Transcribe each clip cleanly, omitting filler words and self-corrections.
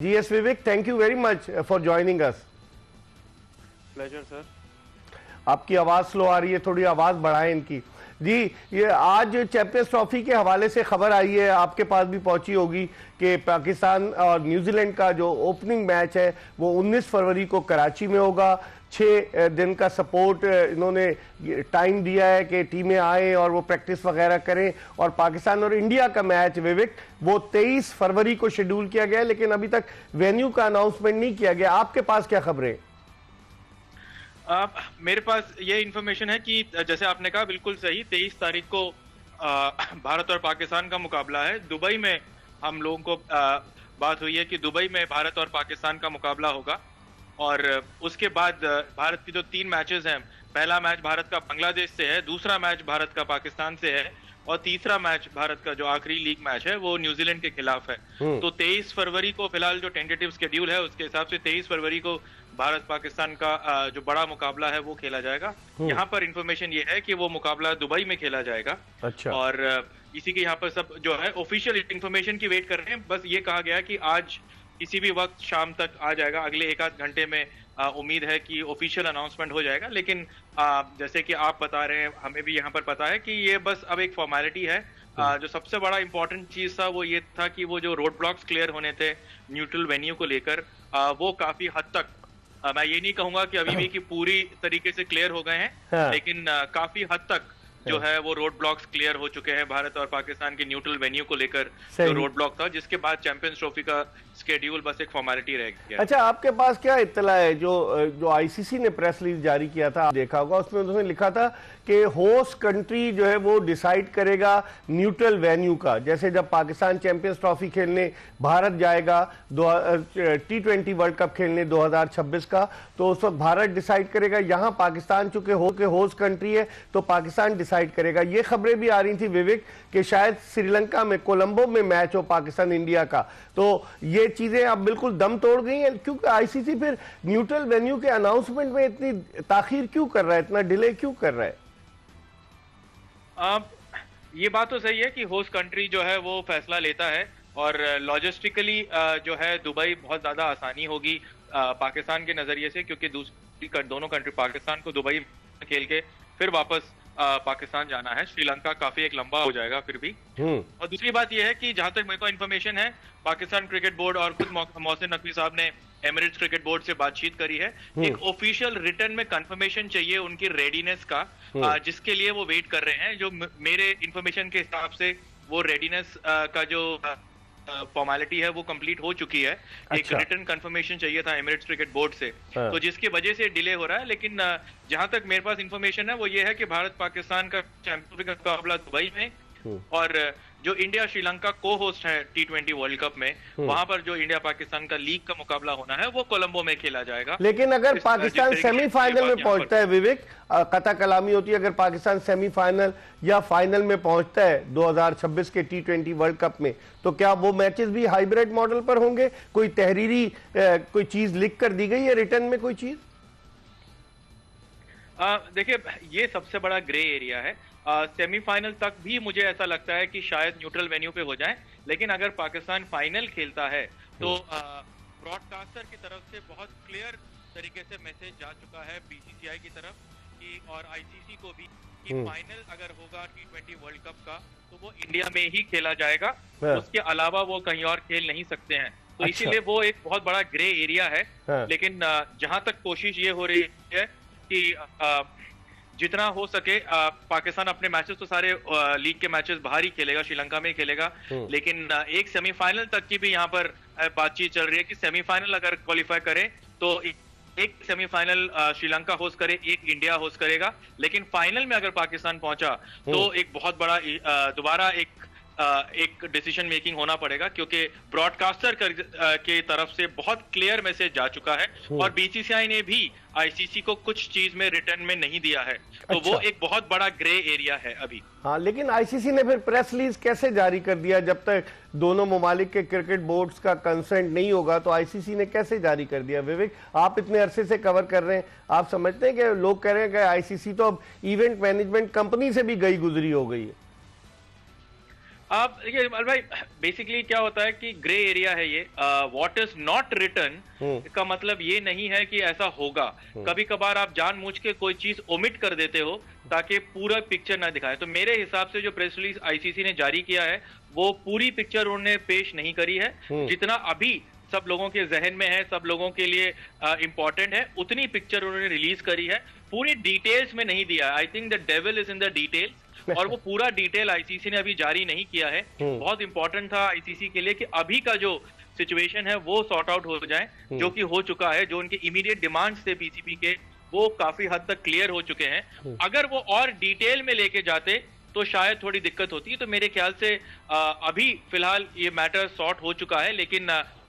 GS Vivek, thank you very much for joining us. Pleasure sir. आपकी आवाज slow आ रही है, थोड़ी आवाज बढ़ाएं इनकी। जी, ये आज चैंपियंस ट्रॉफी के हवाले से खबर आई है, आपके पास भी पहुंची होगी कि पाकिस्तान और न्यूजीलैंड का जो ओपनिंग मैच है वो 19 फरवरी को कराची में होगा। 6 दिन का सपोर्ट इन्होंने टाइम दिया है कि टीमें आए और वो प्रैक्टिस वगैरह करें। और पाकिस्तान और इंडिया का मैच विवेक वो 23 फरवरी को शेड्यूल किया गया है, लेकिन अभी तक वेन्यू का अनाउंसमेंट नहीं किया गया। आपके पास क्या खबरें? मेरे पास ये इन्फॉर्मेशन है कि जैसे आपने कहा बिल्कुल सही, 23 तारीख को भारत और पाकिस्तान का मुकाबला है। दुबई में हम लोगों को बात हुई है कि दुबई में भारत और पाकिस्तान का मुकाबला होगा। और उसके बाद भारत की जो 3 मैचेस हैं, पहला मैच भारत का बांग्लादेश से है, दूसरा मैच भारत का पाकिस्तान से है और तीसरा मैच भारत का जो आखिरी लीग मैच है वो न्यूजीलैंड के खिलाफ है। तो 23 फरवरी को फिलहाल जो टेंटेटिव शेड्यूल है उसके हिसाब से 23 फरवरी को भारत पाकिस्तान का जो बड़ा मुकाबला है वो खेला जाएगा। यहाँ पर इंफॉर्मेशन ये है कि वो मुकाबला दुबई में खेला जाएगा। अच्छा। और इसी के यहाँ पर सब जो है ऑफिशियल इंफॉर्मेशन की वेट कर रहे हैं। बस ये कहा गया कि आज किसी भी वक्त शाम तक आ जाएगा, अगले 1-8 घंटे में उम्मीद है कि ऑफिशियल अनाउंसमेंट हो जाएगा। लेकिन जैसे कि आप बता रहे हैं, हमें भी यहाँ पर पता है कि ये बस अब एक फॉर्मेलिटी है। जो सबसे बड़ा इंपॉर्टेंट चीज था वो ये था कि वो जो रोड ब्लॉक्स क्लियर होने थे न्यूट्रल वेन्यू को लेकर, वो काफी हद तक, मैं ये नहीं कहूंगा कि अभी भी कि पूरी तरीके से क्लियर हो गए हैं, हाँ। लेकिन काफी हद तक जो है वो रोड ब्लॉक्स क्लियर हो चुके हैं भारत और पाकिस्तान के न्यूट्रल वेन्यू को लेकर। जो रोड ब्लॉक था जिसके बाद चैंपियंस ट्रॉफी का स्केड्यूल बस एक फॉर्मेलिटी रह गया। अच्छा, आपके पास क्या इत्तला है? जो आईसीसी ने प्रेस रिलीज जारी किया था, आप देखा होगा, उसमें उन्होंने लिखा था कि होस्ट कंट्री जो है वो डिसाइड करेगा न्यूट्रल वेन्यू का। जैसे जब पाकिस्तान चैंपियंस ट्रॉफी खेलने भारत जाएगा, T20 वर्ल्ड कप खेलने 2026 का, तो उस वक्त भारत डिसाइड करेगा। यहाँ पाकिस्तान चूंकि होस्ट कंट्री है तो पाकिस्तान डिसाइड करेगा। ये खबरें भी आ रही थी विवेक कि शायद श्रीलंका में कोलंबो में मैच हो पाकिस्तान इंडिया का। तो ये चीजें अब बिल्कुल दम तोड़ गई हैं, क्योंकि आईसीसी फिर न्यूट्रल वेन्यू के अनाउंसमेंट में इतनी ताखीर क्यों कर रहा है, इतना डिले क्यों कर रहा है? ये बात तो सही है कि होस्ट कंट्री जो है वो फैसला लेता है और लॉजिस्टिकली जो है दुबई बहुत ज्यादा आसानी होगी पाकिस्तान के नजरिए से, क्योंकि दोनों कंट्री, पाकिस्तान को दुबई खेल के फिर वापस पाकिस्तान जाना है। श्रीलंका काफी एक लंबा हो जाएगा फिर भी। और दूसरी बात यह है कि जहां तक मेरे को इन्फॉर्मेशन है, पाकिस्तान क्रिकेट बोर्ड और खुद मोहसिन नकवी साहब ने एमिरेट्स क्रिकेट बोर्ड से बातचीत करी है। एक ऑफिशियल रिटर्न में कंफर्मेशन चाहिए उनकी रेडीनेस का, जिसके लिए वो वेट कर रहे हैं। जो मेरे इन्फॉर्मेशन के हिसाब से वो रेडीनेस का जो फॉर्मेलिटी है वो कंप्लीट हो चुकी है। एक रिटर्न कंफर्मेशन चाहिए था एमिरेट्स क्रिकेट बोर्ड से, तो जिसकी वजह से डिले हो रहा है। लेकिन जहां तक मेरे पास इंफॉर्मेशन है वो ये है कि भारत पाकिस्तान का चैंपियन का मुकाबला दुबई में, और जो इंडिया श्रीलंका को होस्ट है T20 वर्ल्ड कप में, वहां पर जो इंडिया पाकिस्तान का लीग का मुकाबला होना है वो कोलंबो में खेला जाएगा। लेकिन अगर पाकिस्तान सेमीफाइनल में पहुंचता है विवेक, कता कलामी होती है, अगर पाकिस्तान सेमीफाइनल या फाइनल में पहुंचता है 2026 के T20 वर्ल्ड कप में, तो क्या वो मैचेस भी हाइब्रिड मॉडल पर होंगे? कोई तहरीरी कोई चीज लिख कर दी गई है रिटर्न में, कोई चीज? देखिए, ये सबसे बड़ा ग्रे एरिया है। सेमीफाइनल तक भी मुझे ऐसा लगता है कि शायद न्यूट्रल वेन्यू पे हो जाए, लेकिन अगर पाकिस्तान फाइनल खेलता है तो ब्रॉडकास्टर की तरफ से बहुत क्लियर तरीके से मैसेज जा चुका है बीसीसीआई की तरफ कि, और आईसीसी को भी, कि फाइनल अगर होगा T20 वर्ल्ड कप का तो वो इंडिया में ही खेला जाएगा, उसके अलावा वो कहीं और खेल नहीं सकते हैं। तो इसीलिए वो एक बहुत बड़ा ग्रे एरिया है। लेकिन जहां तक कोशिश ये हो रही है कि जितना हो सके पाकिस्तान अपने मैचेस तो सारे लीग के मैचेस बाहर ही खेलेगा, श्रीलंका में ही खेलेगा। लेकिन एक सेमीफाइनल तक की भी यहाँ पर बातचीत चल रही है कि सेमीफाइनल अगर क्वालिफाई करे तो एक सेमीफाइनल श्रीलंका होस्ट करे, एक इंडिया होस्ट करेगा। लेकिन फाइनल में अगर पाकिस्तान पहुंचा तो एक बहुत बड़ा दोबारा एक डिसीजन मेकिंग होना पड़ेगा, क्योंकि ब्रॉडकास्टर के तरफ से बहुत क्लियर मैसेज जा चुका है और बीसीसीआई ने भी आईसीसी को कुछ चीज में रिटर्न में नहीं दिया है। तो वो एक बहुत बड़ा ग्रे एरिया है अभी। हाँ, लेकिन आईसीसी ने फिर प्रेस रिलीज कैसे जारी कर दिया? जब तक दोनों ममालिक के क्रिकेट बोर्ड्स का कंसेंट नहीं होगा तो आईसीसी ने कैसे जारी कर दिया? विवेक, आप इतने अरसे से कवर कर रहे हैं, आप समझते हैं कि लोग कह रहे हैं कि आईसीसी तो अब इवेंट मैनेजमेंट कंपनी से भी गई गुजरी हो गई है? आप ये भाई बेसिकली क्या होता है कि ग्रे एरिया है ये। व्हाट इज नॉट रिटन का मतलब ये नहीं है कि ऐसा होगा। कभी कभार आप जानबूझ के कोई चीज ओमिट कर देते हो ताकि पूरा पिक्चर ना दिखाए। तो मेरे हिसाब से जो प्रेस रिलीज आईसीसी ने जारी किया है वो पूरी पिक्चर उन्होंने पेश नहीं करी है। जितना अभी सब लोगों के जहन में है, सब लोगों के लिए इंपॉर्टेंट है, उतनी पिक्चर उन्होंने रिलीज करी है। पूरी डिटेल्स में नहीं दिया। I think the devil is in the details. और वो पूरा डिटेल आईसीसी ने अभी जारी नहीं किया है। बहुत इंपॉर्टेंट था आईसीसी के लिए कि अभी का जो सिचुएशन है वो सॉर्ट आउट हो जाए, जो कि हो चुका है। जो उनके इमीडिएट डिमांड्स थे पीसीबी के वो काफी हद तक क्लियर हो चुके हैं। अगर वो और डिटेल में लेके जाते तो शायद थोड़ी दिक्कत होती है। तो मेरे ख्याल से अभी फिलहाल ये मैटर सॉर्ट हो चुका है, लेकिन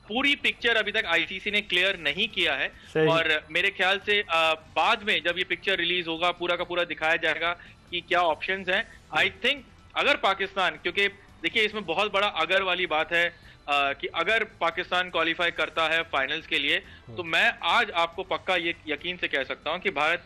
पूरी पिक्चर अभी तक आईसीसी ने क्लियर नहीं किया है। और मेरे ख्याल से बाद में जब ये पिक्चर रिलीज होगा पूरा का पूरा दिखाया जाएगा कि क्या ऑप्शंस हैं। आई थिंक अगर पाकिस्तान, क्योंकि देखिए इसमें बहुत बड़ा अगर वाली बात है कि अगर पाकिस्तान क्वालिफाई करता है फाइनल्स के लिए तो मैं आज आपको पक्का ये यकीन से कह सकता हूं कि भारत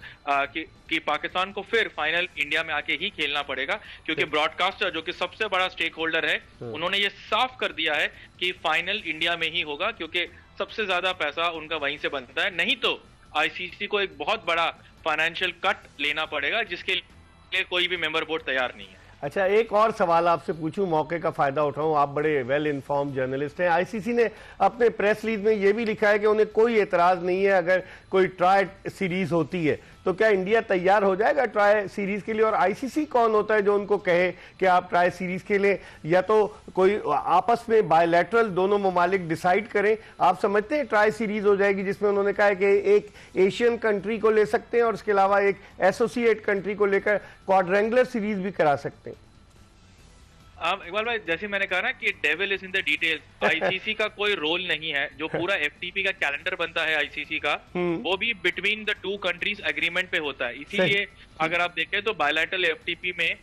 कि पाकिस्तान को फिर फाइनल इंडिया में आके ही खेलना पड़ेगा। क्योंकि ब्रॉडकास्टर जो कि सबसे बड़ा स्टेक होल्डर है उन्होंने ये साफ कर दिया है कि फाइनल इंडिया में ही होगा, क्योंकि सबसे ज्यादा पैसा उनका वहीं से बनता है। नहीं तो आईसीसी को एक बहुत बड़ा फाइनेंशियल कट लेना पड़ेगा, जिसके लिए कोई भी मेंबर बोर्ड तैयार नहीं है। अच्छा, एक और सवाल आपसे पूछूं, मौके का फायदा उठाऊं, आप बड़े वेल इन्फॉर्म जर्नलिस्ट हैं। आईसीसी ने अपने प्रेस रिलीज में यह भी लिखा है कि उन्हें कोई एतराज नहीं है अगर कोई ट्राई सीरीज होती है तो क्या इंडिया तैयार हो जाएगा ट्राई सीरीज के लिए? और आईसीसी कौन होता है जो उनको कहे कि आप ट्राई सीरीज के लिए? या तो कोई आपस में बायलैटरल दोनों ममालिक डिसाइड करें। आप समझते हैं ट्राई सीरीज हो जाएगी जिसमें उन्होंने कहा है कि एक एशियन कंट्री को ले सकते हैं और इसके अलावा एक एसोसिएट कंट्री को लेकर क्वाड्रेंगुलर सीरीज भी करा सकते हैं? इकबाल भाई, जैसे मैंने कहा ना कि devil is in the details. ICC का कोई रोल नहीं है। जो पूरा एफटीपी का कैलेंडर बनता है आईसीसी का वो भी between the two countries agreement पे होता है। इसीलिए अगर आप देखें तो बायलैटरल एफटीपी में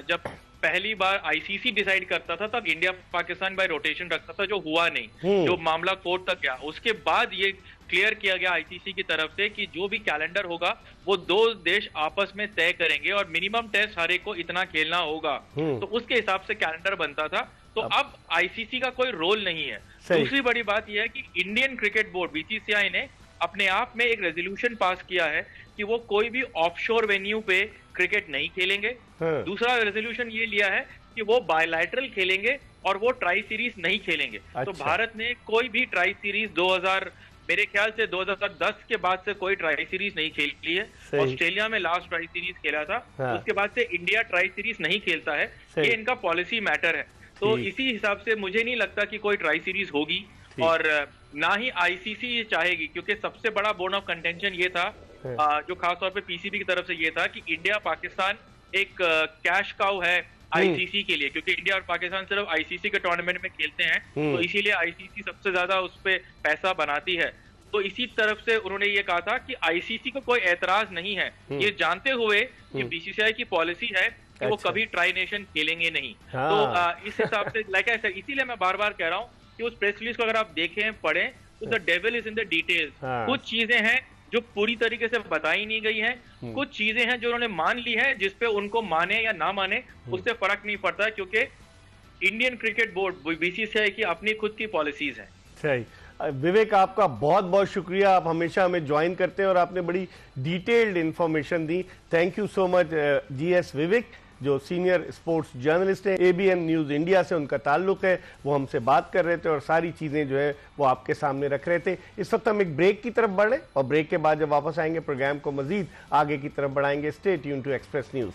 जब पहली बार आईसीसी डिसाइड करता था तब इंडिया पाकिस्तान बाय रोटेशन रखता था, जो हुआ नहीं। जो मामला कोर्ट तक गया, उसके बाद ये क्लियर किया गया आईसीसी की तरफ से कि जो भी कैलेंडर होगा वो दो देश आपस में तय करेंगे और मिनिमम टेस्ट हर एक को इतना खेलना होगा। तो उसके हिसाब से कैलेंडर बनता था। तो अब आईसीसी का कोई रोल नहीं है। दूसरी बड़ी बात यह है कि इंडियन क्रिकेट बोर्ड बीसीसीआई ने अपने आप में एक रेजोल्यूशन पास किया है कि वो कोई भी ऑफशोर वेन्यू पे क्रिकेट नहीं खेलेंगे। दूसरा रेजोल्यूशन ये लिया है कि वो बायलैटरल खेलेंगे और वो ट्राई सीरीज नहीं खेलेंगे। तो भारत ने कोई भी ट्राई सीरीज मेरे ख्याल से 2010 के बाद से कोई ट्राई सीरीज नहीं खेली है। ऑस्ट्रेलिया में लास्ट ट्राई सीरीज खेला था। उसके बाद से इंडिया ट्राई सीरीज नहीं खेलता है। ये इनका पॉलिसी मैटर है। तो इसी हिसाब से मुझे नहीं लगता कि कोई ट्राई सीरीज होगी और ना ही आईसीसी ये चाहेगी, क्योंकि सबसे बड़ा बोन ऑफ कंटेंशन ये था जो खासतौर पे पीसीबी की तरफ से ये था कि इंडिया पाकिस्तान एक कैश काउ है आईसीसी के लिए, क्योंकि इंडिया और पाकिस्तान सिर्फ आईसीसी के टूर्नामेंट में खेलते हैं। तो इसीलिए आईसीसी सबसे ज्यादा उस पर पैसा बनाती है। तो इसी तरफ से उन्होंने ये कहा था कि आईसीसी को कोई एतराज नहीं है, ये जानते हुए कि बीसीसीआई की पॉलिसी है कि वो कभी ट्राई नेशन खेलेंगे नहीं। तो इस हिसाब से लाइक ऐसा, इसीलिए मैं बार बार कह रहा हूँ कि उस प्रेस रिलीज को अगर आप देखें पढ़ें तो the devil is in the details. कुछ चीजें हैं जो पूरी तरीके से बताई नहीं गई हैं, कुछ चीजें हैं जो उन्होंने मान ली है, जिसपे उनको माने या ना माने उससे फर्क नहीं पड़ता, क्योंकि इंडियन क्रिकेट बोर्ड बीसीसीआई की अपनी खुद की पॉलिसीज हैं। सही। विवेक, आपका बहुत बहुत शुक्रिया। आप हमेशा हमें ज्वाइन करते हैं और आपने बड़ी डिटेल्ड इंफॉर्मेशन दी। Thank you so much GS Vivek, जो सीनियर स्पोर्ट्स जर्नलिस्ट है, एबीएन न्यूज़ इंडिया से उनका ताल्लुक है। वो हमसे बात कर रहे थे और सारी चीज़ें जो है वो आपके सामने रख रहे थे। इस वक्त हम एक ब्रेक की तरफ बढ़े और ब्रेक के बाद जब वापस आएंगे प्रोग्राम को मजीद आगे की तरफ बढ़ाएंगे। Stay tune to Express news.